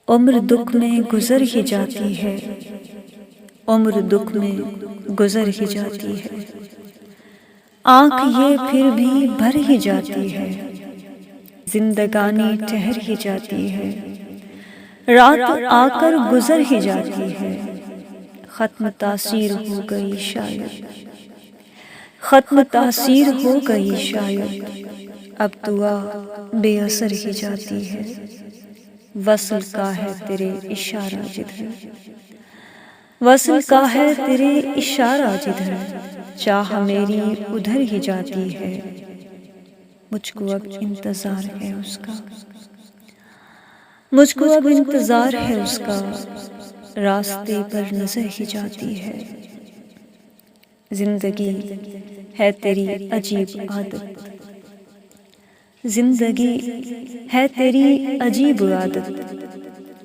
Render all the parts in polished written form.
عمر دکھ میں گزر ہی جاتی ہے، عمر دکھ میں گزر ہی جاتی ہے، آنکھ یہ پھر بھی بھر ہی جاتی ہے، زندگانی ٹھہر ہی جاتی ہے، رات آ کر گزر ہی جاتی ہے، ختم تاثیر ہو گئی شاید، ختم تاثیر ہو گئی شاید، اب دعا بے اثر ہی جاتی ہے، وصل کا ہے تیرے اشارہ جدھر، وصل کا ہے تیرے اشارہ جدھر، چاہ میری ادھر ہی جاتی ہے، مجھ کو اب انتظار ہے اس کا، مجھ کو اب انتظار ہے اس کا، راستے پر نظر ہی جاتی ہے، زندگی ہے تیری عجیب عادت، زندگی ہے تیری عجیب عادت،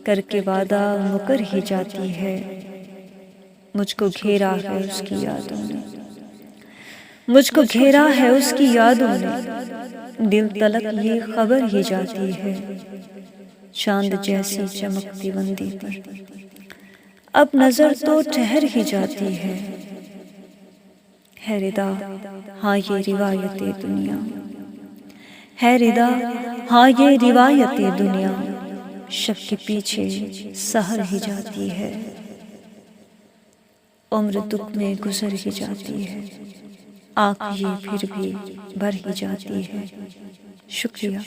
کر کے وعدہ مکر ہی جاتی ہے، مجھ کو گھیرا ہے اس کی یادوں نے، مجھ کو گھیرا ہے اس کی یادوں نے، دل تلک یہ خبر ہی جاتی ہے، چاند جیسی چمکتی بندی پر اب نظر تو ٹھہر ہی جاتی ہے ردا ہاں یہ روایت دنیا، ہے ردا ہاں یہ روایت دنیا، شک کے پیچھے سہر ہی جاتی ہے، عمر دکھ میں گزر ہی جاتی ہے، آنکھ یہ پھر بھی بھر ہی جاتی ہے، شکریہ۔